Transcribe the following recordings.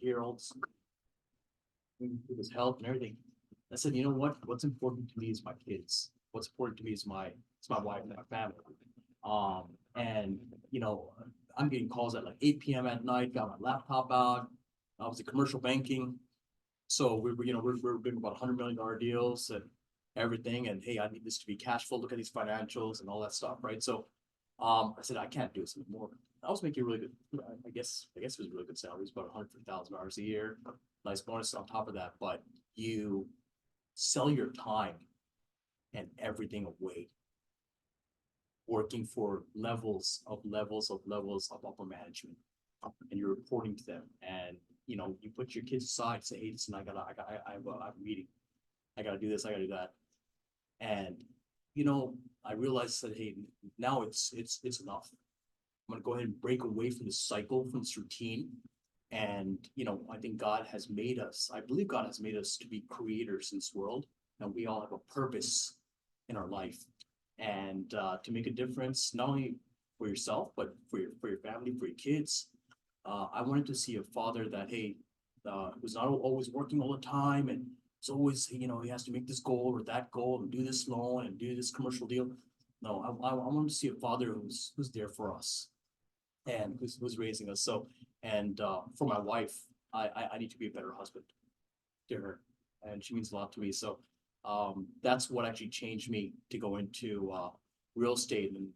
hear all this with his health and everything. I said, you know what? What's important to me is my kids. What's important to me is it's my wife and my family. And you know, I'm getting calls at like 8 p.m. at night. Got my laptop out. I was in commercial banking, so we're doing about $100 million deals and everything. And hey, I need this to be cash flow. Look at these financials and all that stuff, right? So, I said I can't do this anymore. I was making really good. I guess it was really good salaries, about $150,000 a year. Nice bonus on top of that, but you sell your time and everything away, working for levels of upper management, and you're reporting to them, and you know you put your kids aside, say, hey, listen, I have a meeting, I gotta do this, I gotta do that, and you know I realized that hey, now it's enough. I'm gonna go ahead and break away from this cycle, from this routine. And, you know, I think I believe God has made us to be creators in this world, and we all have a purpose in our life. And to make a difference, not only for yourself, but for your family, for your kids. I wanted to see a father that, hey, who's not always working all the time, and it's always, you know, he has to make this goal or that goal and do this loan and do this commercial deal. No, I wanted to see a father who's there for us and who's raising us. So, and for my wife, I need to be a better husband to her, and she means a lot to me. So that's what actually changed me to go into real estate. And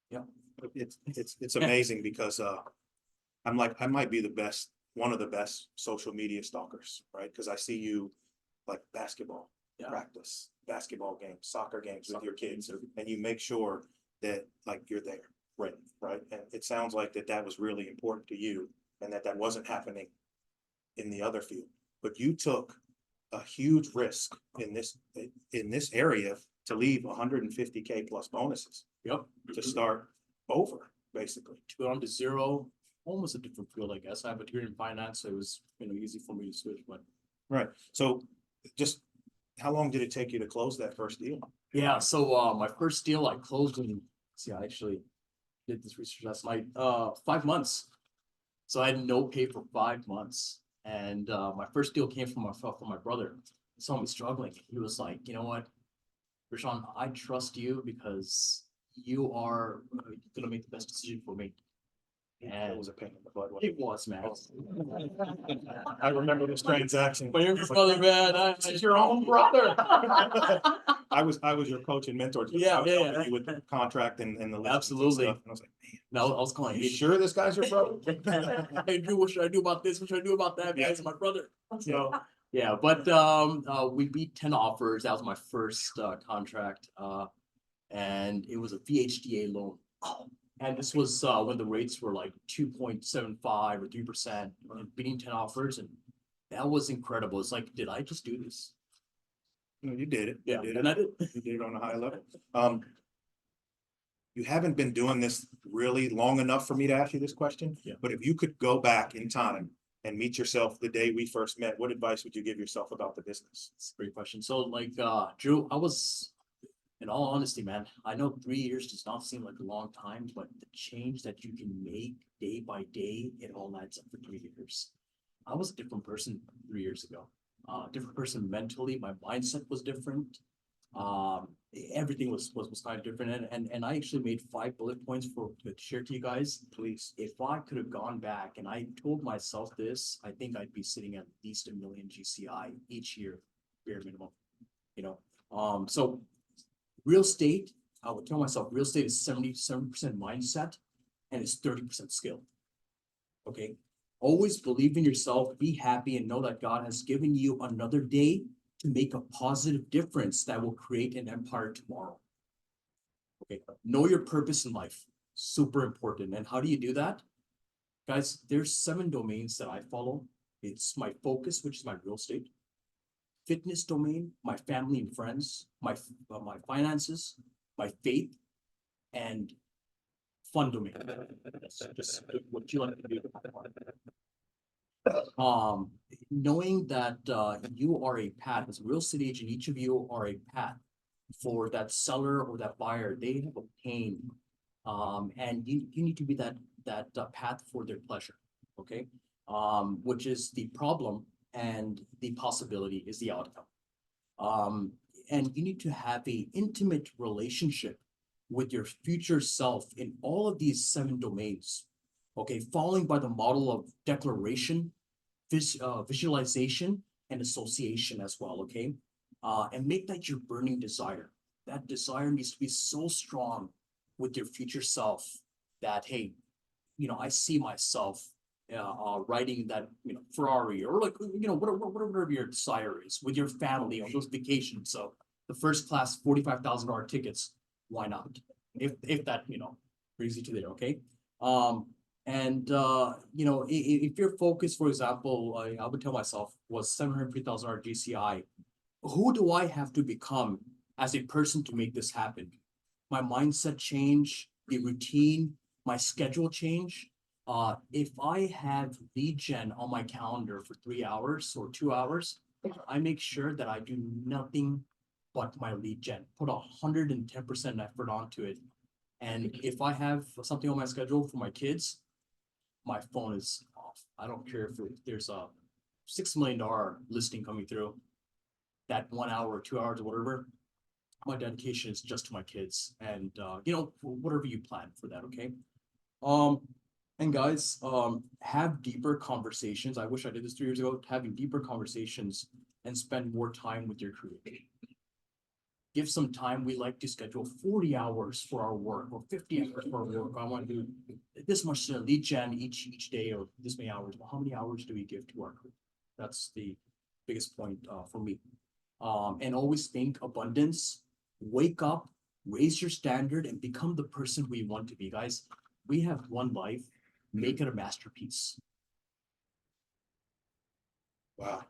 yeah, It's amazing because I might be one of the best social media stalkers, right? Because I see you like basketball practice, basketball games, soccer games with your kids, and you make sure that like you're there. Right. And it sounds like that was really important to you, and that wasn't happening in the other field. But you took a huge risk in this area to leave 150K plus bonuses yep, to start over, basically. to go on to zero, almost a different field, I guess. I have a degree in finance, so it was easy for me to switch. But Right. So just how long did it take you to close that first deal? yeah, so my first deal I closed in. See, I actually did this research last night. 5 months. So I had no pay for 5 months, and my first deal came from my brother. He saw me struggling. He was like, you know what, Reshan, I trust you because you are gonna make the best decision for me. And it was a pain in the butt. wasn't It was, man. I remember this transaction. But your brother, man, It's your own brother. I was your coach and mentor. Yeah, I was yeah, helping you with the contract and the listings and absolutely. stuff. And I was like, man, No, I was calling. are you sure this guy's your brother? Hey, Drew, what should I do about this? What should I do about that? Yeah. Guys, my brother. So yeah, but we beat 10 offers. That was my first contract, and it was a VHDA loan. And this was when the rates were like 2.75 or 3%, beating 10 offers, and that was incredible. It's like, did I just do this? No, you did it. Yeah, You did and it. I did. You did it on a high level. You haven't been doing this really long enough for me to ask you this question. Yeah. But if you could go back in time and meet yourself the day we first met, what advice would you give yourself about the business? It's a great question. So like Drew, in all honesty, man, I know 3 years does not seem like a long time, but the change that you can make day by day, it all adds up for 3 years. I was a different person 3 years ago. Different person mentally, my mindset was different. Everything was kind of different. And I actually made 5 bullet points to share to you guys. Please, if I could have gone back and I told myself this, I think I'd be sitting at least 1 million GCI each year, bare minimum. You know, so real estate, I would tell myself real estate is 77% mindset and it's 30% skill. Okay. Always believe in yourself, be happy, and know that God has given you another day to make a positive difference that will create an empire tomorrow. Okay. Know your purpose in life. Super important. And how do you do that? Guys, there's 7 domains that I follow. It's my focus, which is my real estate. Fitness domain, my family and friends, my finances, my faith, and fun domain. That's just what you like to do. Knowing that you are a path as a real estate agent, each of you are a path for that seller or that buyer. They have a pain, and you need to be that path for their pleasure. Okay. which is the problem and the possibility is the outcome. And you need to have a intimate relationship with your future self in all of these 7 domains. Okay, following by the model of declaration, visualization, and association as well. Okay, and make that your burning desire. That desire needs to be so strong with your future self that, hey, I see myself riding that, Ferrari, or like, whatever your desire is with your family on those vacations. So the first class $45,000 tickets, why not? If that, brings you to there, okay? And if your focus, for example, I would tell myself was $750,000 GCI, who do I have to become as a person to make this happen? My mindset change, the routine, my schedule change. If I have lead gen on my calendar for 3 hours or 2 hours, I make sure that I do nothing but my lead gen, put 110% effort onto it. And if I have something on my schedule for my kids, my phone is off. I don't care if there's a $6 million listing coming through, that 1 hour or 2 hours or whatever, my dedication is just to my kids and, whatever you plan for that. Okay. Um, and guys, have deeper conversations. I wish I did this 3 years ago, having deeper conversations and spend more time with your crew. Give some time. We like to schedule 40 hours for our work or 50 hours for our work. I want to do this much lead gen each day or this many hours. Well, how many hours do we give to our crew? That's the biggest point for me. And always think abundance, wake up, raise your standard, and become the person who you want to be, guys. We have one life, make it a masterpiece. Wow,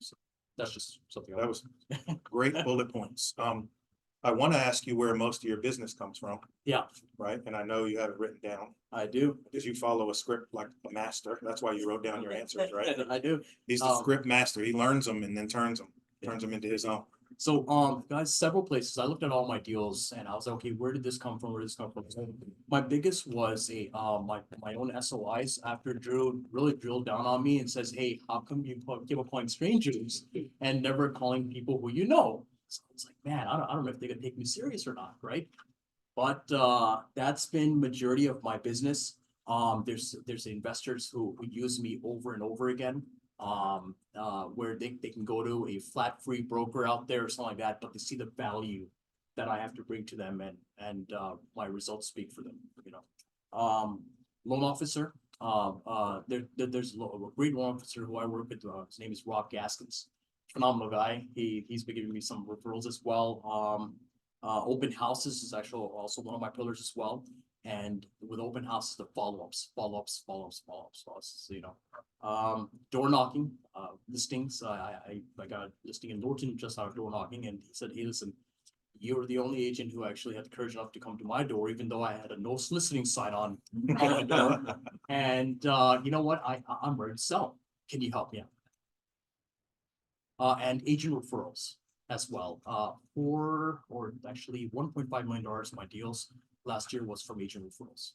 So that's just something. that was great bullet points. I want to ask you where most of your business comes from, Yeah, right? And I know you have it written down. I do. Because you follow a script like a master. That's why you wrote down your answers, right? I do. He's the script master. He learns them and then turns them into his own. So, guys, several places. I looked at all my deals and I was like, okay, where did this come from? Where did this come from? So my biggest was my own SOIs after Drew really drilled down on me and says, hey, how come you keep applying strangers and never calling people who you know? So it's like, man, I don't know if they could take me serious or not, right? But that's been majority of my business. There's investors who use me over and over again. Where they can go to a flat free broker out there or something like that, but they see the value that I have to bring to them and my results speak for them, Loan officer, there's a great loan officer who I work with, his name is Rob Gaskins, phenomenal guy. He's been giving me some referrals as well. Open houses is actually also one of my pillars as well. And with open houses, the follow-ups, door knocking, listings. I got a listing in Norton just out of door knocking, and he said, hey, listen, you're the only agent who actually had the courage enough to come to my door, even though I had a no soliciting sign on my door. And you know what? I'm ready to sell. Can you help me out? And agent referrals as well. Actually $1.5 million of my deals last year was from agent referrals.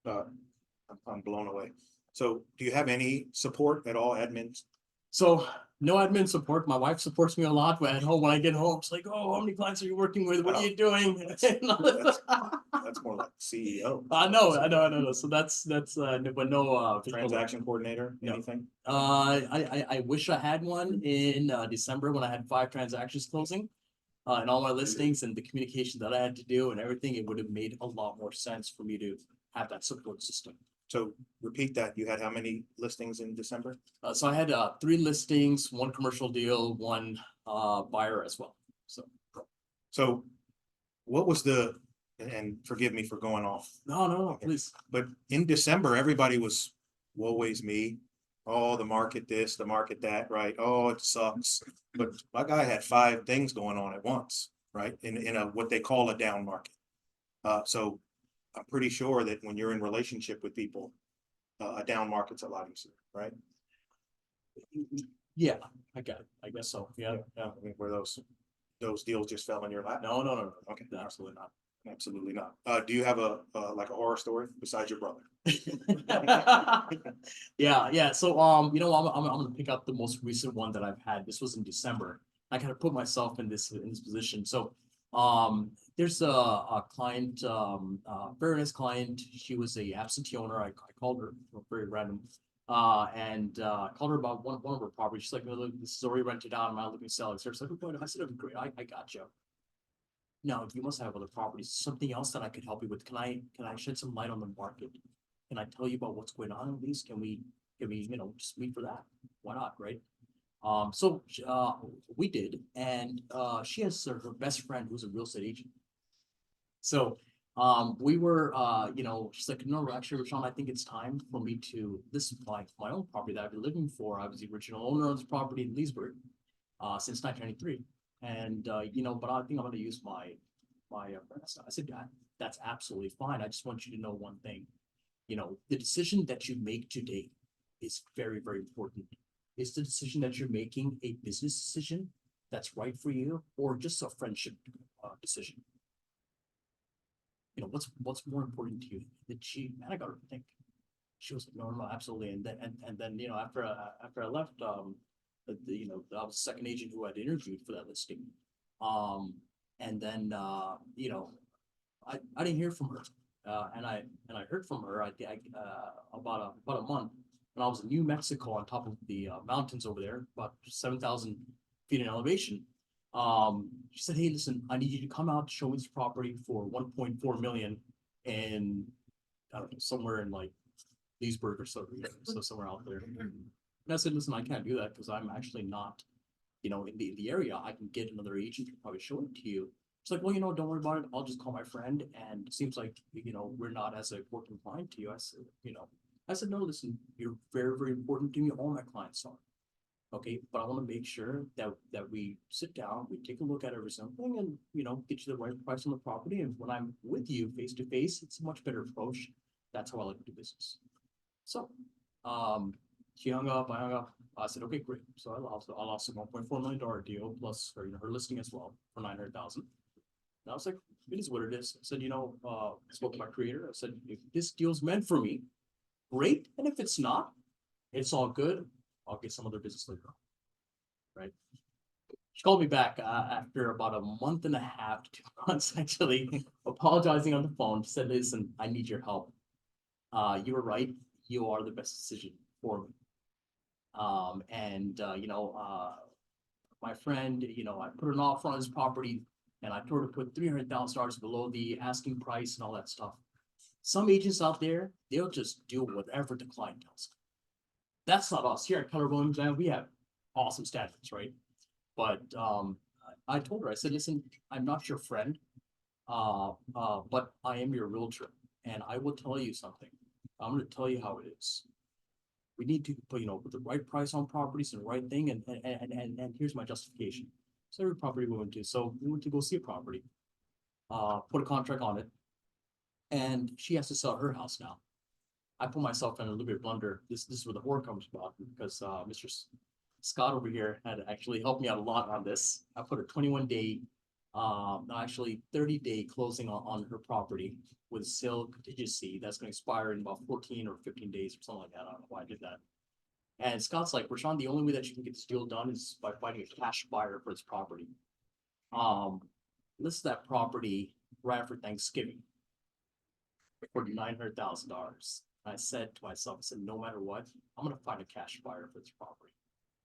I'm blown away. So do you have any support at all, admins? So no admin support. My wife supports me a lot. But at home, when I get home, it's like, oh, how many clients are you working with? What are you doing? That's more like CEO. I know. So that's but no Transaction coordinator, anything? I wish I had one in December when I had 5 transactions closing. And all my listings and the communication that I had to do and everything, it would have made a lot more sense for me to have that support system. So repeat that. You had how many listings in December? So I had 3 listings, 1 commercial deal, 1 buyer as well. So what was and forgive me for going off. No, please. But in December, everybody was, woe is me. Oh, the market this, the market that, right? Oh, it sucks. But my guy had 5 things going on at once, right? In a what they call a down market. So I'm pretty sure that when you're in relationship with people, a down market's a lot easier, right? Yeah, I got it. I guess so. Yeah. I mean, where those deals just fell in your lap. No. Okay. Absolutely not. Absolutely not. Do you have like a horror story besides your brother? Yeah. So, you know, I'm gonna pick up the most recent one that I've had. This was in December. I kind of put myself in this position. So, there's a client, very nice client. She was a absentee owner. I called her, very random. Called her about one of her properties. She's like, "Oh, look, this is already rented out. I'm not looking to sell it." So I said, "Oh, I said, "Oh, great. I got you. No, you must have other properties. Something else that I could help you with. Can I shed some light on the market? Can I tell you about what's going on at least? Can we, just meet for that? Why not, right?" We did, and she has her best friend who's a real estate agent. So we were, she's like, "No, actually, Rashawn, I think it's time for me to, this is my own property that I've been living for. I was the original owner of this property in Leesburg since 1993. And, but I think I'm going to use my friend." I said, "Yeah, that's absolutely fine. I just want you to know one thing. The decision that you make today is very, very important. Is the decision that you're making a business decision that's right for you, or just a friendship decision? What's more important to you?" That she, man, I got her to think. She was like, "No, no, absolutely." And then, after I left, I was the second agent who had interviewed for that listing. Um, and then, I didn't hear from her. And I heard from her, about a month, when I was in New Mexico on top of the mountains over there, about 7,000 feet in elevation. She said, "Hey, listen, I need you to come out to show me this property for 1.4 million in, I don't know, somewhere in like Leesburg or so, so somewhere out there." And I said, "Listen, I can't do that because I'm actually not, in the area. I can get another agent to probably show it to you." It's like, "Well, don't worry about it. I'll just call my friend." And it seems like, we're not as a working client to you. I said, "No, listen, you're very, very important to me. All my clients are. Okay, but I want to make sure that we sit down, we take a look at everything, and get you the right price on the property. And when I'm with you face to face, it's a much better approach. That's how I like to do business." So, she hung up, I hung up. I said, "Okay, great." So I lost a $1.4 million deal plus her listing as well for 900,000. And I was like, "It is what it is." I said, I spoke to my creator. I said, "If this deal's meant for me, great. And if it's not, it's all good. I'll get some other business later on." Right. She called me back after about a month and a half to 2 months, actually, apologizing on the phone. She said, "Listen, I need your help. You were right. You are the best decision for me." My friend, I put an offer on his property, and I told her to put $300,000 below the asking price and all that stuff. Some agents out there, they'll just do whatever the client tells them. That's not us. Here at Keller Williams, man, we have awesome standards, right? But I told her, I said, "Listen, I'm not your friend, but I am your realtor, and I will tell you something. I'm going to tell you how it is. We need to put the right price on properties and the right thing. And here's my justification." So every property we went to go see a property, put a contract on it, and she has to sell her house now. I put myself in a little bit of blunder. This is where the horror comes about, because Mr. Scott over here had actually helped me out a lot on this. I put a 21-day, no, actually 30-day closing on her property with sale contingency that's going to expire in about 14 or 15 days or something like that. I don't know why I did that. And Scott's like, "Rashawn, the only way that you can get this deal done is by finding a cash buyer for this property." Um, Listed that property right after Thanksgiving for $900,000. I said to myself, I said, "No matter what, I'm going to find a cash buyer for this property,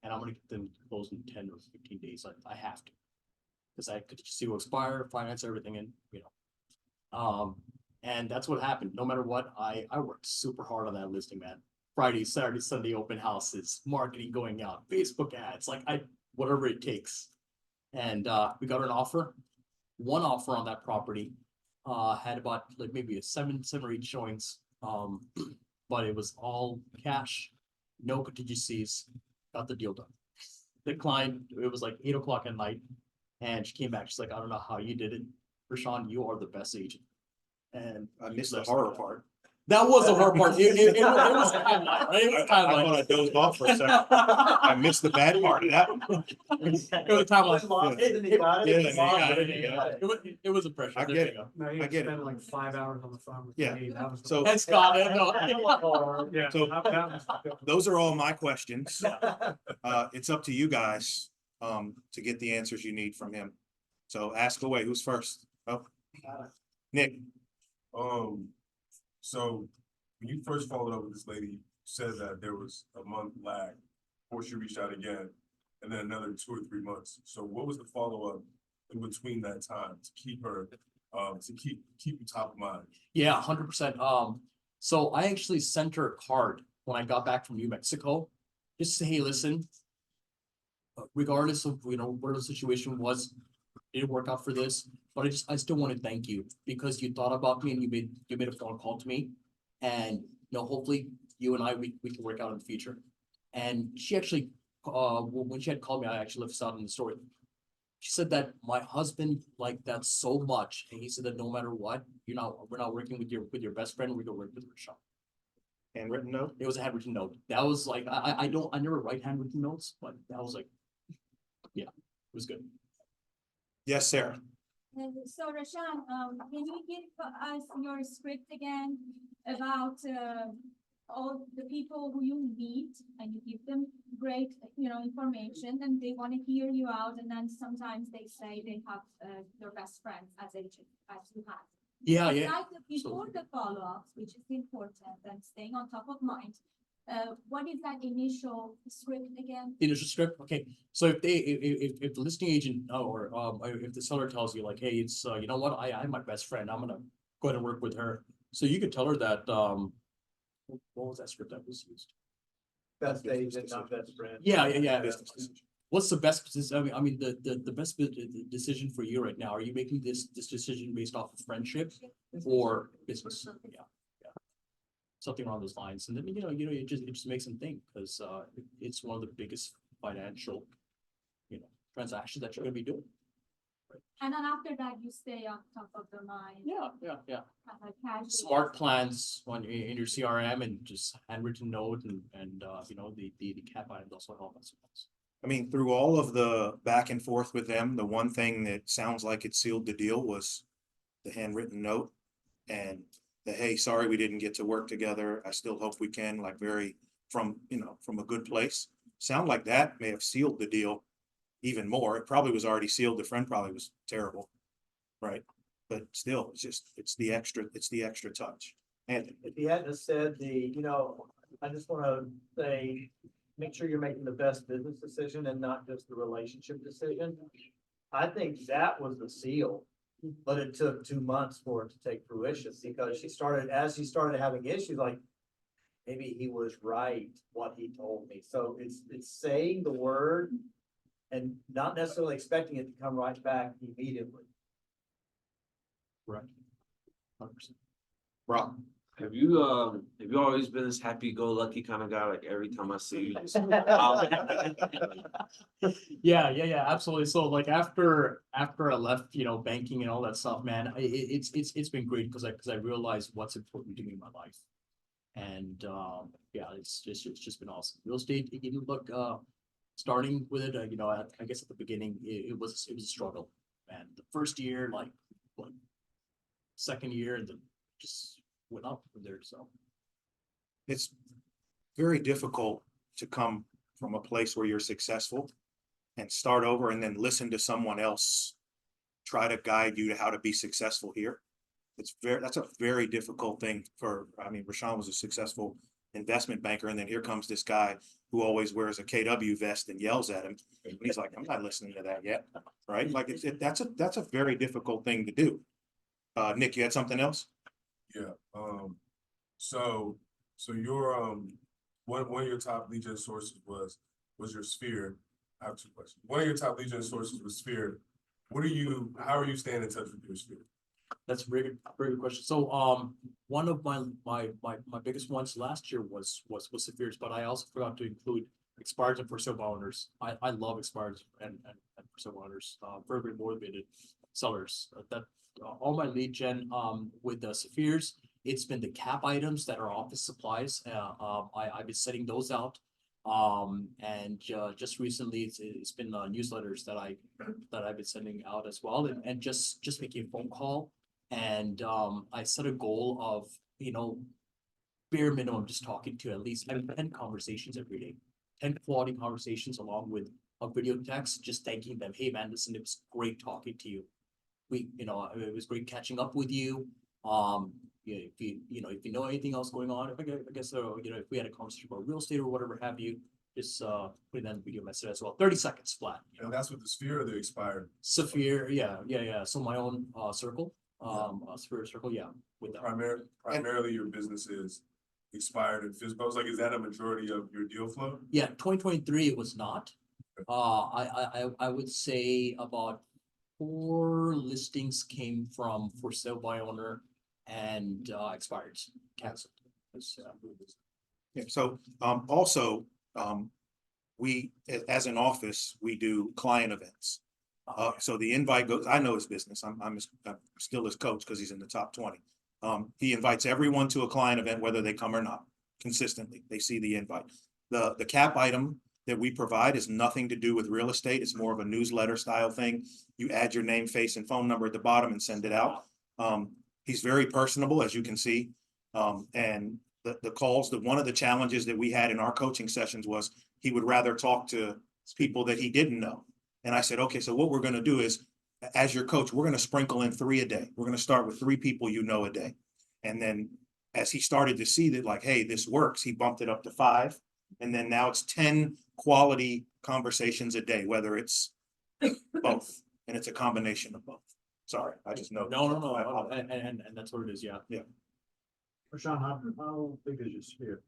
and I'm going to get them to close in 10 or 15 days. I have to, because I could just see what expire, finance everything, and that's what happened. No matter what, I worked super hard on that listing, man. Friday, Saturday, Sunday open houses, marketing going out, Facebook ads, like whatever it takes. And we got an offer, one offer on that property. Had about like maybe a seven or eight showings. But it was all cash, no contingencies, got the deal done. The client, it was like 8 o'clock at night, and she came back. She's like, "I don't know how you did it, Rashawn. You are the best agent." And I missed the horror part. That was the hard part. It was a timeline, right? It was a I thought I timeline. dozed off for a second. I missed the bad part of that one. It was a timeline. Lost it and he got it. Yeah, He and lost he got it. It was a pressure. I There get you it. go. No, you I get it. spent like 5 hours on the phone with Yeah. me. That was the- So- And Scott, no. Yeah. So- that was- Those are all my questions. It's up to you guys, to get the answers you need from him. So ask away. Who's first? Oh, Nick. So when you first followed up with this lady, you said that there was a month lag before she reached out again, and then another 2 or 3 months. So what was the follow-up in between that time to keep her, to keep you top of mind? Yeah, 100%. So I actually sent her a card when I got back from New Mexico, just to say, hey, listen, regardless of, where the situation was, it didn't work out for this, but I still want to thank you because you thought about me and you made a phone call to me. And, hopefully you and we can work out in the future. And she actually, when she had called me, I actually left this out in the story. She said that my husband liked that so much, and he said that no matter what, we're not working with your best friend, we're gonna work with Reshan. Handwritten note? It was a handwritten note. That was like, I never write handwritten notes, but that was like, yeah, it was good. Yes, Sarah. So Reshan, can you give us your script again about all the people who you meet and you give them great, information and they want to hear you out and then sometimes they say they have their best friends as agent, as you have. Yeah, It's yeah. like before the follow-ups, which is important and staying on top of mind. What is that initial script again? Initial script, okay, so if the listing agent or if the seller tells you like, hey, it's you know what, I'm my best friend, I'm gonna go ahead and work with her. So you could tell her that what was that script that was used? Best agent, not best friend. Yeah. Business decision. What's the best position? I mean, the best decision for you right now, are you making this decision based off of friendship or business? Yeah. Something along those lines, and then it just makes them think, because it's one of the biggest financial transactions that you're gonna be doing. And then after that, you stay on top of the mind. Yeah. Have a casual- Smart plans in your CRM and just handwritten note and the cap items also help us. I mean, through all of the back and forth with them, the one thing that sounds like it sealed the deal was the handwritten note and the, hey, sorry, we didn't get to work together. I still hope we can, like from a good place. Sound like that may have sealed the deal even more. It probably was already sealed. The friend probably was terrible, right? But still, it's the extra touch. And If he hadn't have said I just wanna say, make sure you're making the best business decision and not just the relationship decision. I think that was the seal, but it took 2 months for it to take fruition because as she started having issues, like maybe he was right, what he told me. So it's saying the word and not necessarily expecting it to come right back immediately. Right. 100%. Rob, Have you always been this happy-go-lucky kind of guy? Like every time I see you, just, Yeah, absolutely. So like after I left, banking and all that stuff, man, it's been great because I realized what's important to me in my life. And yeah, it's just been awesome. Real estate, look, starting with it, I guess at the beginning, it was a struggle. And the first year, like what, second year, and then just went up from there. So it's very difficult to come from a place where you're successful and start over and then listen to someone else try to guide you to how to be successful here. That's a very difficult thing Reshan was a successful investment banker, and then here comes this guy who always wears a KW vest and yells at him. And he's like, I'm not listening to that yet, right? Like that's a very difficult thing to do. Nick, you had something else? Yeah, so your, one of your top lead gen sources was your Sphere. I have 2 questions. One of your top lead gen sources was Sphere. How are you staying in touch with your Sphere? that's a very good question. So one of my biggest ones last year was Safirs, but I also forgot to include expireds and for sale owners. I love expireds and for sale owners, very motivated sellers. That all my lead gen with the Safirs it's been the cap items that are office supplies. I've been setting those out. And just recently, it's been newsletters that I've been sending out as well, and just making a phone call. And I set a goal of, bare minimum, just talking to at least having 10 conversations every day. 10 quality conversations along with a video text, just thanking them, hey man, listen, it was great talking to you. It was great catching up with you. Yeah, if you know anything else going on, I guess, if we had a conversation about real estate or whatever have you, just put in that video message as well. 30 seconds flat. And that's with the sphere or the expired. Saphir, yeah. So my own circle, Saphir circle, yeah, with that. Primarily your business is expired and physical. I was like, is that a majority of your deal flow? Yeah, 2023 it was not. I would say about 4 listings came from for sale by owner and expired, canceled. Yeah, so, also, we, as an office, we do client events. So the invite goes, I know his business, I'm still his coach because he's in the top 20. He invites everyone to a client event, whether they come or not, consistently, they see the invite. The cap item that we provide is nothing to do with real estate, it's more of a newsletter style thing. You add your name, face, and phone number at the bottom and send it out. He's very personable, as you can see. And the calls, one of the challenges that we had in our coaching sessions was he would rather talk to people that he didn't know. And I said, okay, so what we're gonna do is, as your coach, we're gonna sprinkle in 3 a day. We're gonna start with 3 people you know a day. And then as he started to see that, like, hey, this works, he bumped it up to 5. And then now it's 10 quality conversations a day, whether it's both, and it's a combination of both. Sorry, I just know. No, and that's what it is, yeah. Reshan, how big is your sphere?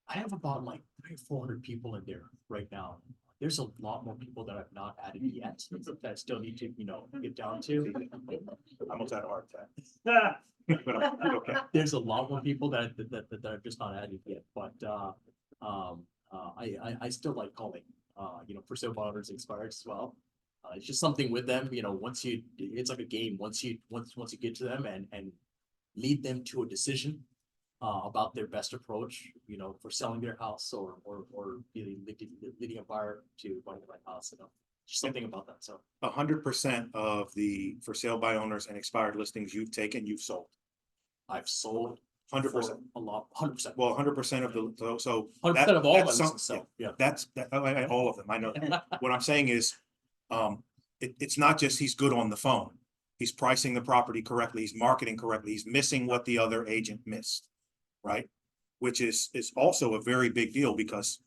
I have about like 400 people in there right now. There's a lot more people that I've not added yet that I still need to, get down to. I almost had a heart attack. But I'm okay. There's a lot more people that I've just not added yet, but I still like calling, for sale by owners expired as well. It's just something with them, it's like a game. Once you get to them and lead them to a decision about their best approach, for selling their house or leading a buyer to buying the right house, just something about that. So 100% of the for sale by owners and expired listings you've taken, you've sold. I've sold 100%. a lot, 100%. Well, 100% of the, so. 100% of all my that's listings sell, yeah. That's all of them, I know. What I'm saying is, it's not just he's good on the phone. He's pricing the property correctly, he's marketing correctly, he's missing what the other agent missed, right? Which is also a very big deal because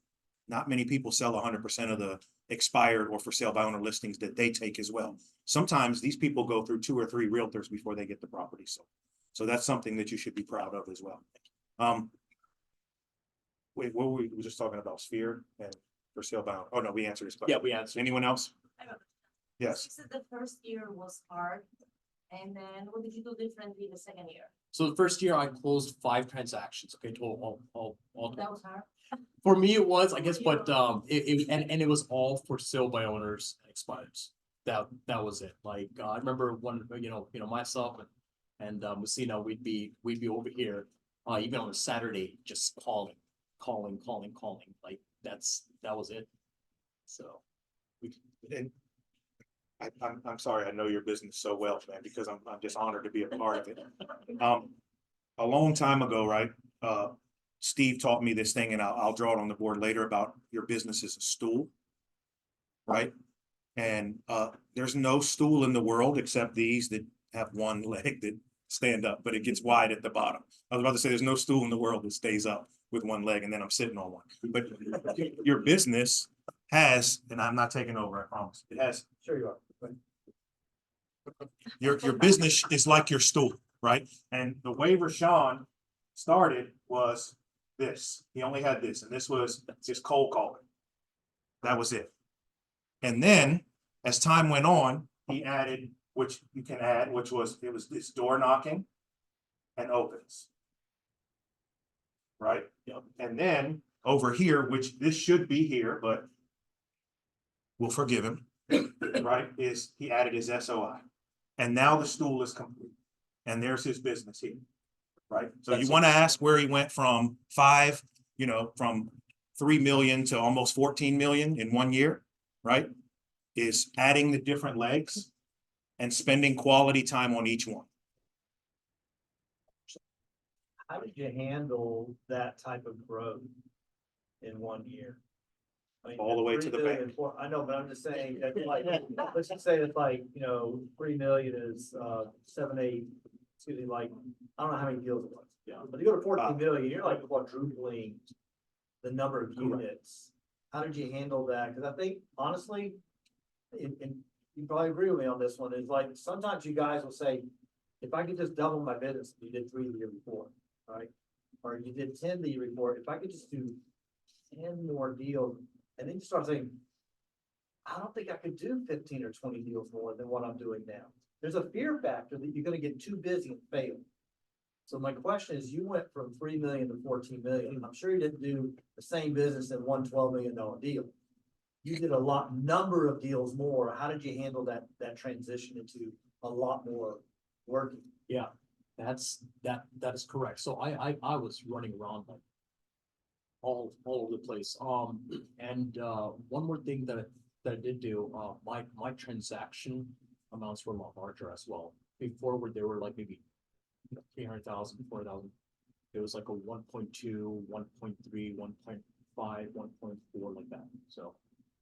not many people sell 100% of the expired or for sale by owner listings that they take as well. Sometimes these people go through 2 or 3 realtors before they get the property sold. So that's something that you should be proud of as well. Wait, what were we just talking about? Sphere and for sale by owner? Oh, no, we answered this question. Yeah, we answered. Anyone else? Yes. You said the first year was hard, and then what did you do differently the second year? So the first year I closed 5 transactions, okay, total, all. That was hard. For me, it was, I guess, but it was all for sale by owners and expires. That was it. Like, I remember one, myself and Messina, we'd be over here, even on a Saturday, just calling. Like, that was it. So. And I'm sorry, I know your business so well, man, because I'm just honored to be a part of it. A long time ago, right? Steve taught me this thing, and I'll draw it on the board later, about your business is a stool, right? And there's no stool in the world except these that have one leg that stand up, but it gets wide at the bottom. I was about to say there's no stool in the world that stays up with one leg and then I'm sitting on one. But your business has, and I'm not taking over, I promise. It has. Sure you are. Your business is like your stool, right? And the way Reshan started was this. He only had this, and this was his cold calling. That was it. And then as time went on, he added, which you can add, which was, it was this door knocking and opens. Right? Yep. And then over here, which this should be here, but we'll forgive him, right? Is he added his SOI. And now the stool is complete. And there's his business here. right? So you That's want to okay. ask where he went from 5, from 3 million to almost 14 million in 1 year, right? Is adding the different legs and spending quality time on each one. How did you handle that type of growth in 1 year? I mean, All the way to 3 the million bank. I know, but I'm just saying, that like, let's just say it's like, 3 million is, 7, 8, excuse me, like, I don't know how many deals it was. Yeah, but you go to 14 million, you're like quadrupling the number of units. How did you handle that? Cause I think honestly, and you probably agree with me on this one, is like, sometimes you guys will say, if I could just double my business, you did 3 the year before, right? Or you did 10 the year before, if I could just do 10 more deals, and then you start saying, I don't think I could do 15 or 20 deals more than what I'm doing now. There's a fear factor that you're gonna get too busy and fail. So my question is, you went from 3 million to 14 million. I'm sure you didn't do the same business in one $12 million deal. You did a number of deals more. How did you handle that transition into a lot more working? Yeah, that is correct. So I was running around like all over the place. And one more thing that I did do, my transaction amounts were a lot larger as well. Before where they were like maybe 300,000, 400,000. It was like a 1.2, 1.3, 1.5, 1.4 like that. So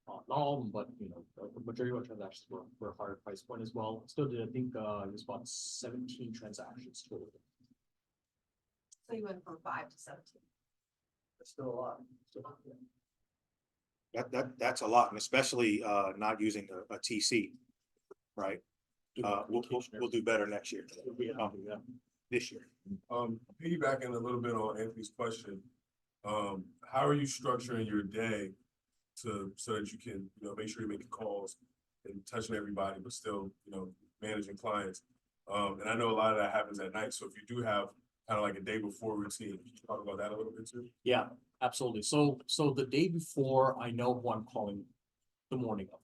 not all of them, but the majority of our transactions were higher price point as well. Still did, I think, it was about 17 transactions total. So you went from 5 to 17. That's still a lot. That's a lot, and especially not using a TC, right? We'll do better next year. This year. Piggybacking a little bit on Anthony's question, how are you structuring your day so that you can, make sure you're making calls and touching everybody, but still, managing clients? And I know a lot of that happens at night. So if you do have kind of like a day before routine, can you talk about that a little bit too? Yeah, absolutely. So the day before, I know who I'm calling the morning of.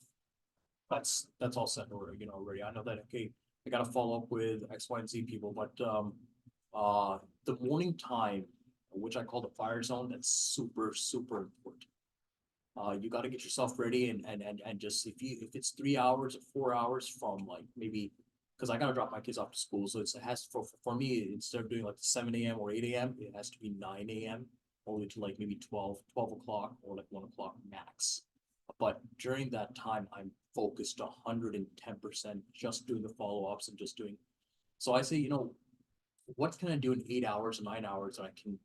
That's all set already, already. I know that, okay, I gotta follow up with X, Y, and Z people, but the morning time, which I call the fire zone, that's super, super important. You gotta get yourself ready and just, if it's 3 hours or 4 hours from like maybe, cause I gotta drop my kids off to school, so it has, for me, instead of doing like 7 AM or 8 AM, it has to be 9 AM. Only to like maybe 12 o'clock or like 1 o'clock max. But during that time, I'm focused 110%, just doing the follow-ups and just doing. So I say, what can I do in 8 hours, 9 hours that I can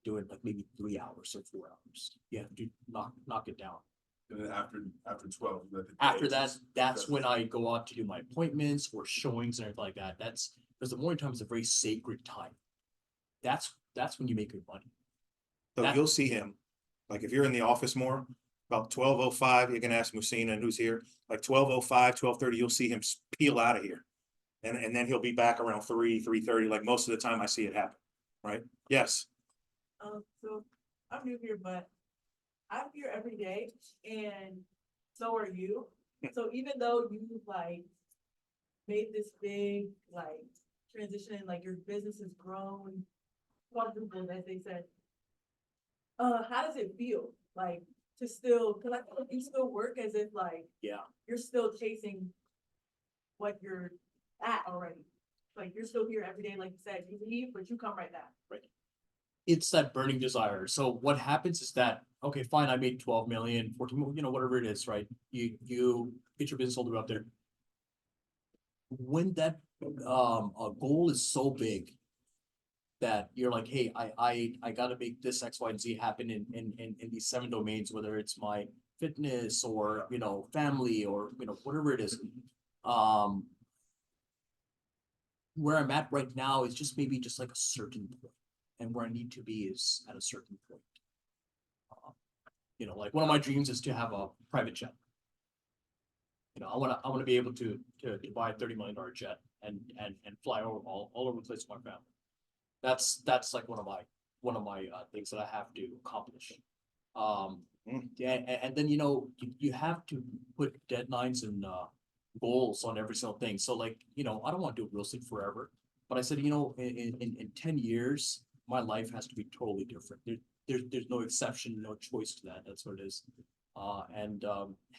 do in like maybe 3 hours or 4 hours? Yeah, knock it down. And then after 12, you let the day After that, just- that's when I go out to do my appointments or showings and everything like that. That's because the morning time is a very sacred time. That's when you make good money. So That- you'll see him, like if you're in the office more, about 12:05, you can ask Musina and who's here, like 12:05, 12:30, you'll see him peel out of here. And then he'll be back around 3:30, like most of the time I see it happen, right? Yes, So I'm new here, but I'm here every day and so are you. So even though you like made this big like transition and like your business has grown quadrupled, as they said, how does it feel like to still, cause I feel like you still work as if like Yeah. you're still chasing what you're at already. Like you're still here every day, like you said, you leave, but you come right back. It's that burning desire. So what happens is that, okay, fine, I made 12 million, 14 million, whatever it is, right? You get your business holder up there. When that a goal is so big that you're like, hey, I gotta make this X, Y, and Z happen in these 7 domains, whether it's my fitness or family or whatever it is. Where I'm at right now is just maybe just like a certain point. And where I need to be is at a certain point. Like one of my dreams is to have a private jet. I wanna be able to buy a $30 million jet and fly over all over the place with my family. That's like one of my things that I have to accomplish. Yeah, and then you have to put deadlines and goals on every single thing. So like I don't want to do real estate forever. But I said, in 10 years, my life has to be totally different. There's no exception, no choice to that. That's what it is. And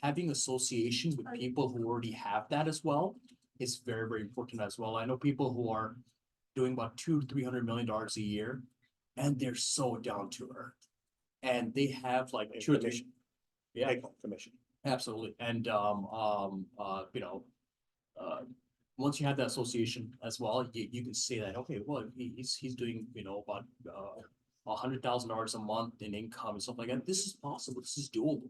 having association with people who already have that as well is very, very important as well. I know people who are doing about $200-300 million a year, and they're so down to earth. And they have like Take two or three. commission. Yeah, Take home commission. absolutely. And once you have that association as well, you can say that, okay, well, he's doing, about $100,000 a month in income and stuff like that. This is possible. This is doable.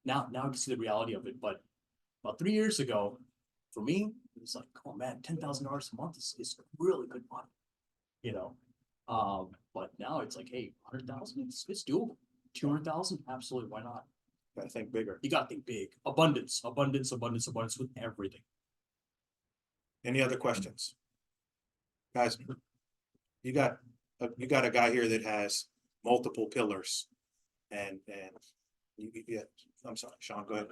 Now I can see the reality of it. But about 3 years ago, for me, it was like, oh man, $10,000 a month is really good money. But now it's like, hey, 100,000, it's doable. 200,000, absolutely, why not? I think bigger. You gotta think big. Abundance with everything. Any other questions? Guys, you got a guy here that has multiple pillars and yeah, I'm sorry, Sean, go ahead.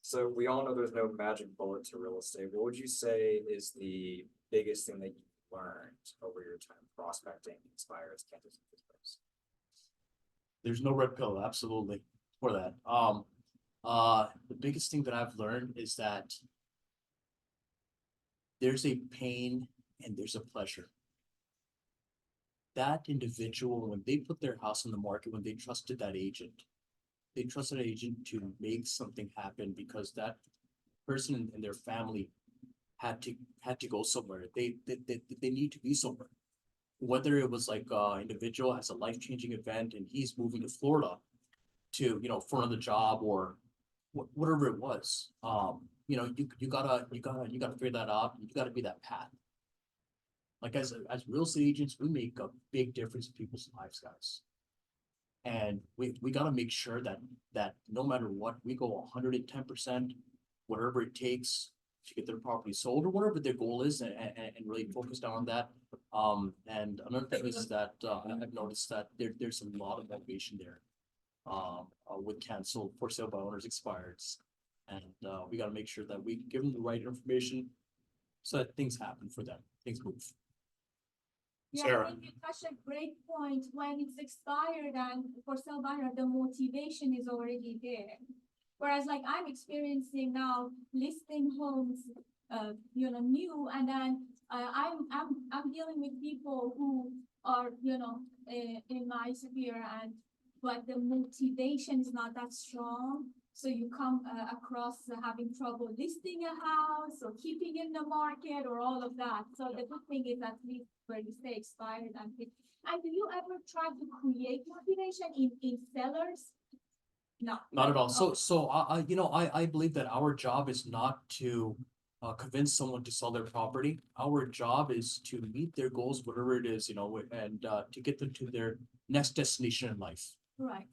So we all know there's no magic bullet to real estate. What would you say is the biggest thing that you learned over your time prospecting expires candidates in this place? There's no red pill, absolutely, for that. The biggest thing that I've learned is that there's a pain and there's a pleasure. That individual, when they put their house on the market, when they trusted that agent, to make something happen because that person and their family had to go somewhere. They need to be somewhere. Whether it was like individual has a life-changing event and he's moving to Florida to, for another job or whatever it was. You gotta figure that out. You gotta be that path. Like as real estate agents, we make a big difference in people's lives, guys. And we gotta make sure that no matter what, we go 110%, whatever it takes to get their property sold or whatever their goal is and really focus down on that. And another thing is that I've noticed that there's a lot of motivation there. With canceled for sale by owners expireds. And we gotta make sure that we give them the right information so that things happen for them, things move. Yeah, Sarah. I think you touched a great point. When it's expired and for sale buyer, the motivation is already there. Whereas like I'm experiencing now listing homes, new, and then I'm dealing with people who are, in my sphere but the motivation is not that strong. So you come across having trouble listing a house or keeping in the market or all of that. So the good thing is at least where you stay expired and do you ever try to create motivation in sellers? No. Not at all. So I believe that our job is not to convince someone to sell their property. Our job is to meet their goals, whatever it is, and to get them to their next destination in life. Right.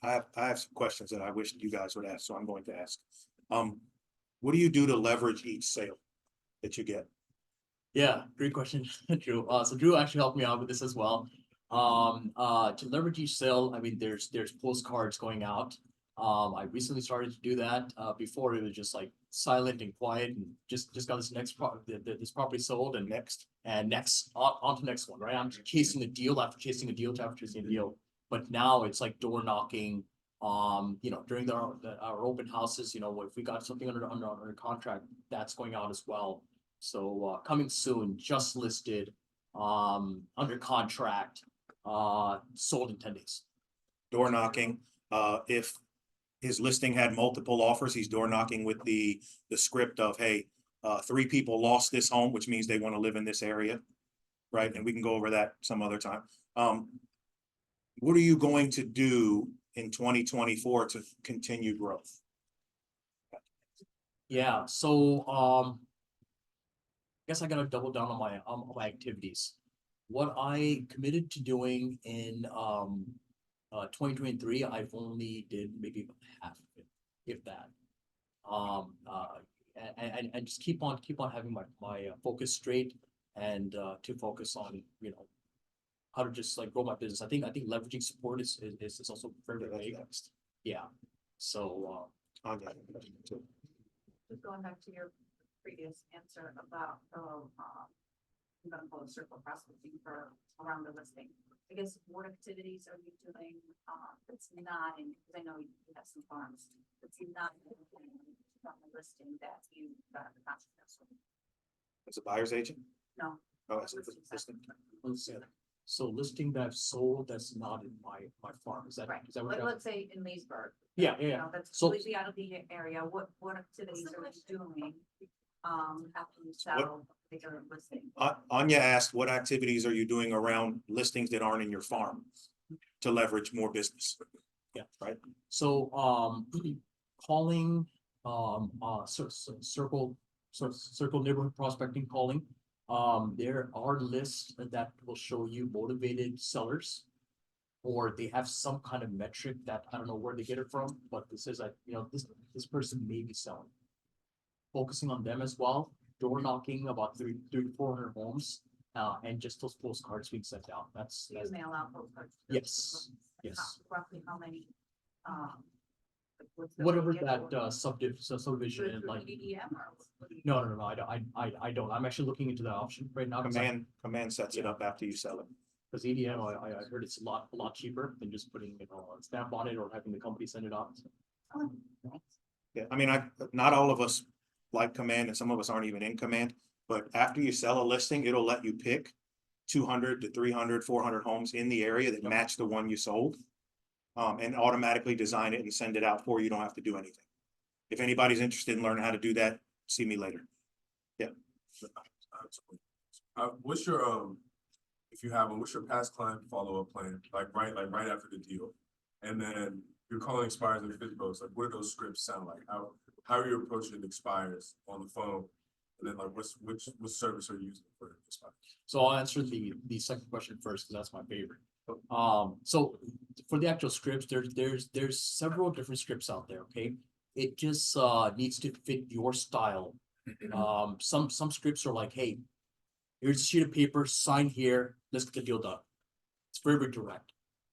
I have some questions that I wish you guys would ask, so I'm going to ask. What do you do to leverage each sale that you get? Yeah, great question, Drew. So Drew actually helped me out with this as well. To leverage each sale, I mean, there's postcards going out. I recently started to do that. Before it was just like silent and quiet and just got this this property sold and next on to next one, right? I'm chasing a deal after chasing a deal after chasing a deal. But now it's like door knocking, during our open houses, if we got something under contract, that's going out as well. So coming soon, just listed, under contract, sold in 10 days. Door knocking, if his listing had multiple offers, he's door knocking with the script of, hey, 3 people lost this home, which means they want to live in this area, right? And we can go over that some other time. What are you going to do in 2024 to continue growth? Yeah, so I guess I gotta double down on my activities. What I committed to doing in 2023, I've only did maybe about half of it, if that. And just keep on having my focus straight and to focus on, how to just like grow my business. I think leveraging support is also very big. Yeah. So Just going back to your previous answer about, I'm gonna call it circle prospecting for around the listing. I guess what activities are you doing, that's not in, because I know you have some farms, that's not on the listing that you got the contract with. As a buyer's agent? No. Oh, as a assistant. Let's see. So listing that I've sold, that's not in my farm, is that, Right, is that what? let's say in Leesburg. Yeah, yeah, You yeah. know, that's So- completely out of the area, what activities are you doing, after you sell a particular listing? Anya asked, what activities are you doing around listings that aren't in your farm to leverage more business? Yeah. Right? So, calling, circle neighborhood prospecting calling. There are lists that will show you motivated sellers. Or they have some kind of metric that I don't know where they get it from, but this is like, this person may be selling. Focusing on them as well, door knocking about 300-400 homes, and just those postcards being sent out. That's, Do you mail out postcards? Yes, yes. Roughly how many, like, what's the Whatever budget that or- subdivision Do it and through like, EDM or what do you no, do? no, no, I don't. I'm actually looking into that option right now. Command sets it up after you sell it. Because EDM, I heard it's a lot cheaper than just putting, a stamp on it or having the company send it out. Oh, Yeah, I mean, not all of us like command and some of us aren't even in command, but after you sell a listing, it'll let you pick 200 to 300, 400 homes in the area that Yep. match the one you sold. And automatically design it and send it out for you. You don't have to do anything. If anybody's interested in learning how to do that, see me later. What's your, if you have one, what's your past client follow-up plan, like right after the deal? And then your calling expires in 50 votes, like what do those scripts sound like? How are you approaching expires on the phone? And then like which service are you using for expires? So I'll answer the second question first, because that's my favorite. So for the actual scripts, there's several different scripts out there, okay? It just needs to fit your style. Some scripts are like, hey, here's a sheet of paper, sign here, let's get the deal done. It's very, very direct.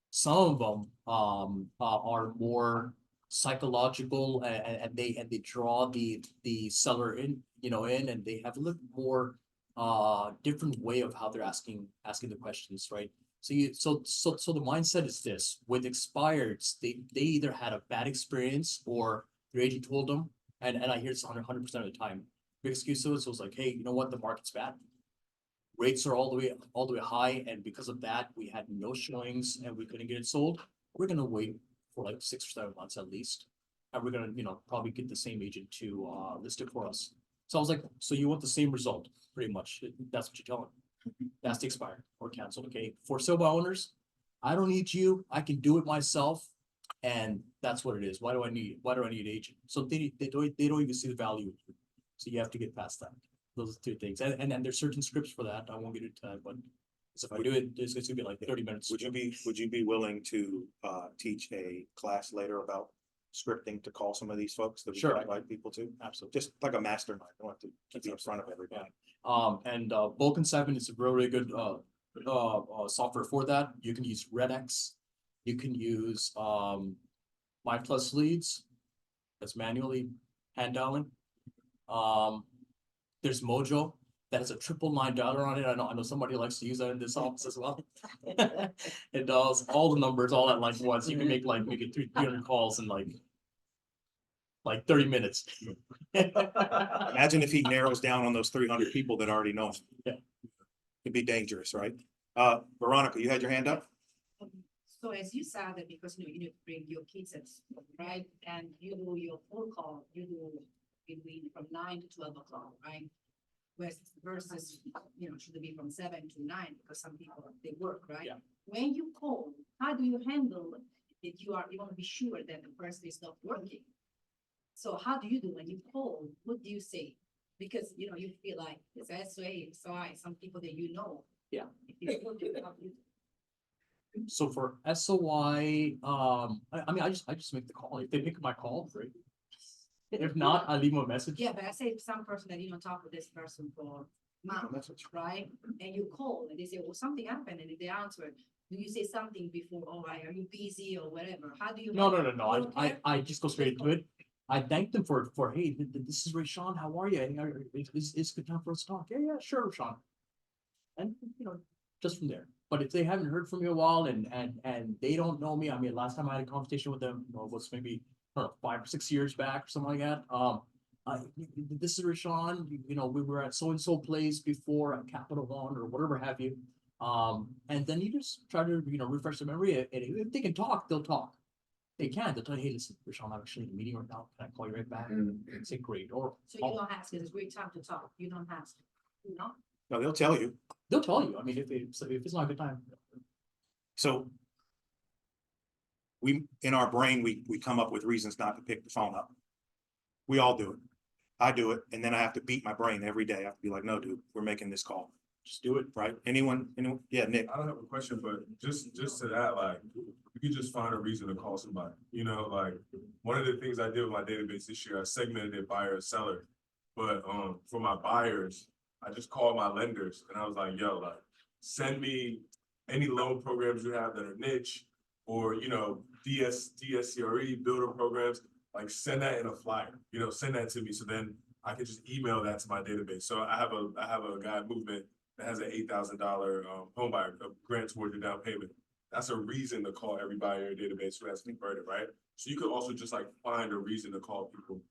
Some of them are more psychological and they draw the seller in, and they have a little more different way of how they're asking the questions, right? So the mindset is this: with expireds, they either had a bad experience or their agent told them, and I hear it's 100% of the time. Big excuse was like, hey, you know what, the market's bad. Rates are all the way high, and because of that, we had no showings and we couldn't get it sold. We're gonna wait for like 6 or 7 months at least. And we're gonna, probably get the same agent to list it for us. So I was like, so you want the same result, pretty much. That's what you're telling. That's the expired or canceled, okay? For sale by owners, I don't need you, I can do it myself. And that's what it is. Why do I need an agent? So they don't even see the value. So you have to get past that. Those are two things. And then there's certain scripts for that. I won't get into that, but if I do it, it's gonna be like 30 minutes. Would you be willing to teach a class later about scripting to call some of these folks that we Sure. invite people to? Absolutely. Just like a mastermind. I want to keep it in front of everybody. And Vulcan 7 is a really good software for that. You can use RedX. You can use My Plus Leads. That's manually hand dialing. There's Mojo that has a $999 on it. I know somebody likes to use that in this office as well. It does all the numbers all at like once. You can make it 300 calls in like 30 minutes. Imagine if he narrows down on those 300 people that already know him. Yeah. It'd be dangerous, right? Veronica, you had your hand up? So as you said that because you need to bring your kids at school, right? And you do your phone call, you do between from 9 to 12 o'clock, right? Versus, should it be from 7 to 9 because some people they work, right? Yeah. When you call, how do you handle that you want to be sure that the person is not working? So how do you do when you call? What do you say? Because you feel like it's SOI, some people that Yeah. If you how do you So for SOI, I just make the call. If they pick my call, great. If not, I leave them a message. Yeah, but I say some person that talk with this person for months, right? And you call and they say, well, something happened, and if they answer, do you say something before, are you busy or whatever? How do you? No. You don't care? I just go straight into it. I thank them for hey, this is Reshan. How are you? It's good time for us to talk. Yeah, sure, Reshan. And, just from there. But if they haven't heard from me a while and they don't know me, I mean, last time I had a conversation with them, was maybe, I don't know, 5 or 6 years back or something like that. I, this is Reshan, we were at so-and-so place before at Capital One or whatever have you. And then you just try to, refresh their memory, and if they can talk, they'll talk. They can, they'll tell you, hey, listen, Reshan, I'm actually in a meeting right now, can I call you right back? Say, great, or. So you don't ask, it's a great time to talk, you don't ask, no? No, they'll tell you. They'll tell you, I mean, if it's not a good time. So in our brain, we come up with reasons not to pick the phone up. We all do it. I do it, and then I have to beat my brain every day. I have to be like, no, dude, we're making this call. Just do it, right? Anyone? Yeah, Nick. I don't have a question, but just to that, like, you could just find a reason to call somebody, like, one of the things I did with my database this year, I segmented it buyer and seller. But, for my buyers, I just called my lenders and I was like, yo, like, send me any loan programs you have that are niche or, DSCRE builder programs, like send that in a flyer, send that to me. So then I can just email that to my database. So I have a guy at Movement that has an $8,000 home buyer grant towards your down payment. That's a reason to call everybody in your database who has converted, right? So you could also just like find a reason to call people.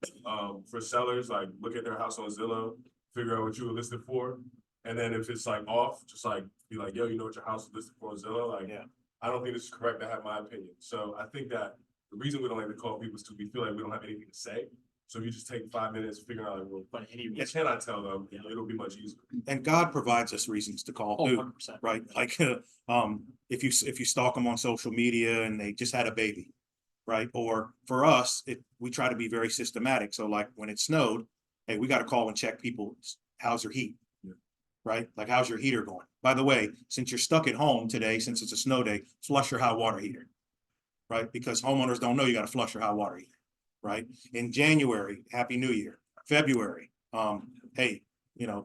For sellers, like look at their house on Zillow, figure out what you were listed for. And then if it's like off, just like be like, yo, you know what your house is listed for on Zillow? Like, Yeah. I don't think this is correct. I have my opinion. So I think that the reason we don't like to call people is because we feel like we don't have anything to say. So if you just take 5 minutes, figure out like, well, But any you reason. cannot tell them, it'll be much easier. And God provides us reasons to call Oh, too, 100%. right? Like, if you stalk them on social media and they just had a baby, right? Or for us, we try to be very systematic. So like when it snowed, hey, we got to call and check people. How's your heat? Yeah. Right? Like, how's your heater going? By the way, since you're stuck at home today, since it's a snow day, flush your hot water heater, right? Because homeowners don't know you got to flush your hot water heater, right? In January, Happy New Year. February, hey,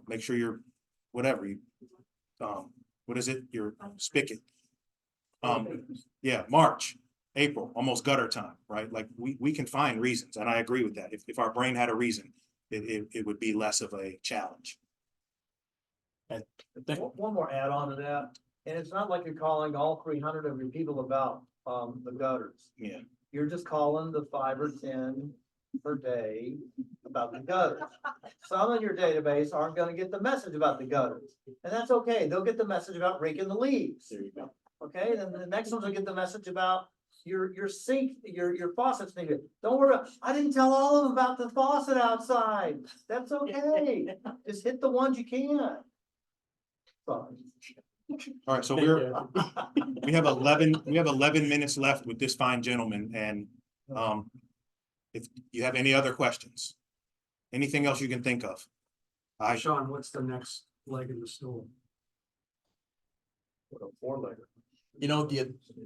make sure you're whatever you, what is it? Your spigot. Yeah, March, April, almost gutter time, right? Like we can find reasons, and I agree with that. If our brain had a reason, it would be less of a challenge. And One more add-on to that, and it's not like you're calling all 300 of your people about, the gutters. Yeah. You're just calling the 5 or 10 per day about the gutters. Some in your database aren't gonna get the message about the gutters, and that's okay. They'll get the message about raking the leaves. there you go. Okay, then the next ones will get the message about your sink, your faucets needed. Don't worry, I didn't tell all of them about the faucet outside. That's okay. Just hit the ones you can. Sorry. All right, so Thank we have 11 minutes left with this fine gentleman, and if you have any other questions, anything else you can think of. Sean, what's the next leg in the stool? What a 4-legger.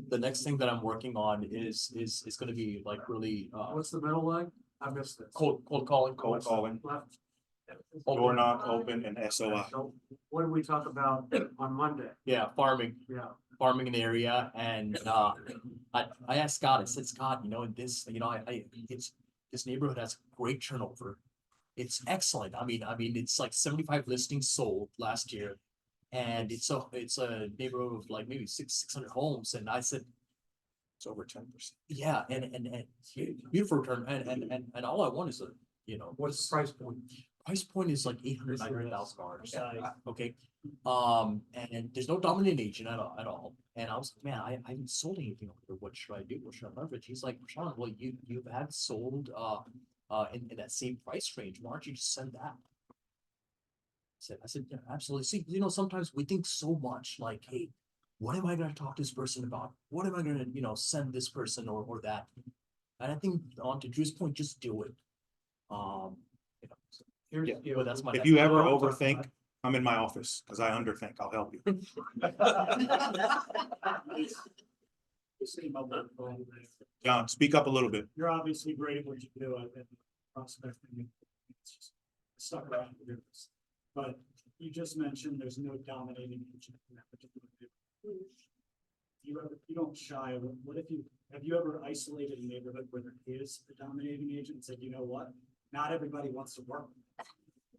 The next thing that I'm working on is gonna be like really, What's the middle leg? I missed it. cold calling. Cold calling, Left. door knock, open, and SOI. So what did we talk about on Monday? Yeah, farming Yeah, an area, and I asked Scott, I said, Scott, this, this neighborhood has great turnover. It's excellent. I mean, it's like 75 listings sold last year. And it's a neighborhood of like maybe 600 homes, and I said, It's over 10%. yeah, and beautiful return, and all I want is what's the price point? price point is like $800,000-$900,000. Nice. Okay, and there's no dominant agent at all. And I was like, man, I haven't sold anything over here. What should I do? What should I leverage? He's like, Sean, well, you have sold in that same price range. Why don't you just send that? I said, yeah, absolutely. See, sometimes we think so much like, hey, what am I going to talk to this person about? What am I going to, send this person or that? And I think on to Drew's point, just do it. But that's my. If you ever overthink, I'm in my office because I underthink. I'll help you. John, speak up a little bit. You're obviously great at what you do. I've been prospecting. It's just stuck around to do this. But you just mentioned there's no dominating agent in that particular neighborhood. You don't shy away. Have you ever isolated a neighborhood where there is a dominating agent and said, you know what? Not everybody wants to work.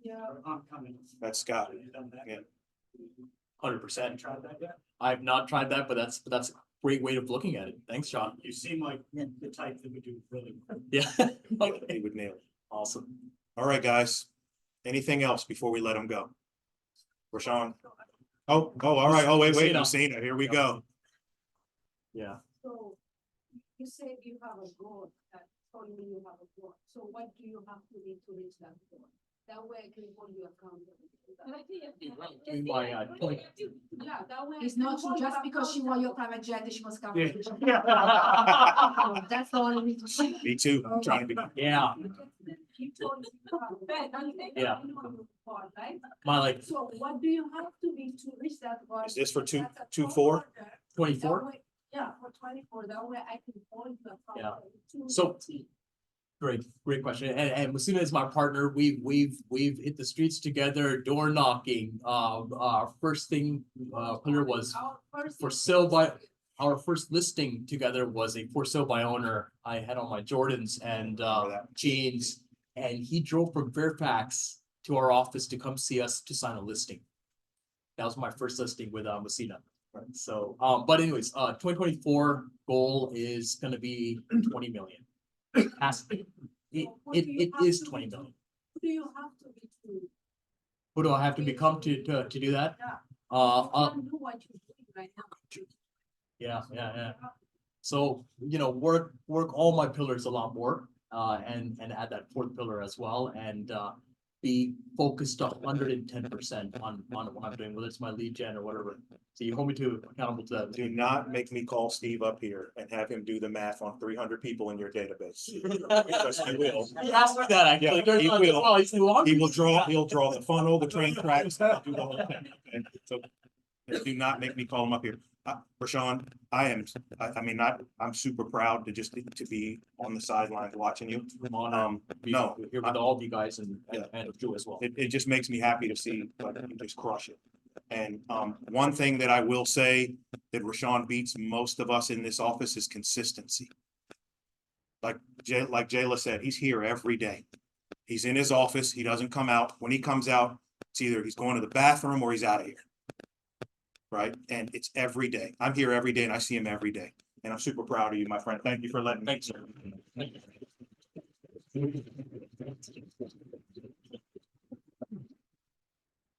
Yeah. Or I'm coming. That's Scott. Have you done that? Yeah. 100%. Tried that yet? I've not tried that, but that's a great way of looking at it. Thanks, Sean. You seem like the type that would do really well. Yeah. He Okay. would nail it. Awesome. All right, guys. Anything else before we let him go? Rashawn? Oh, all right. Oh, wait, Lucina. Lucina, here we go. Yeah. So you said you have a goal, that told me you have a goal. So what do you have to do to reach that goal? That way I can hold you accountable. Doing my 20. Yeah, that way. It's not true, just because she won your private jet, she must come. Yeah. That's the only reason. Me too. I'm trying to be. Yeah. You told me you have a goal. Yeah. You know your goal, right? My like So what do you have to be to reach that goal? Is this for two- That's a 2-4? goal. 24. That way- Yeah, for 24, that way I can hold you accountable. to So- the team. Great question. And Musina is my partner. We've hit the streets together, door knocking. Our first thing, pillar was Our first for thing- sale by, our first listing together was a for sale by owner. I had on my Jordans and Remember that. jeans. And he drove from Fairfax to our office to come see us to sign a listing. That was my first listing with Messina. So, but anyways, 2024 goal is gonna be 20 million. Has to be. It is 20 million. Who do you have to be to? Who do I have to become to do that? Yeah. Uh, You can't do what you're doing right now. yeah. So, work all my pillars a lot more, and add that fourth pillar as well, and, be focused 110% on what I'm doing, whether it's my lead gen or whatever. So you hold me accountable to that. Do not make me call Steve up here and have him do the math on 300 people in your database. Because he will. He asked me that actually. Yeah, There's he not- will. well, he said, well, He'll draw the funnel, the train tracks, he'll do the whole thing. And so, do not make me call him up here. Rashawn, I'm super proud to be on the sidelines watching you. I'm honored to be No, here with all of you guys Yeah. and Drew as well. it just makes me happy to see like you just crush it. And one thing that I will say that Rashawn beats most of us in this office is consistency. Like Jayla said, he's here every day. He's in his office. He doesn't come out. When he comes out, it's either he's going to the bathroom or he's out of here. Right? And it's every day. I'm here every day and I see him every day. And I'm super proud of you, my friend. Thank you for letting me. Thanks, sir. Thank you.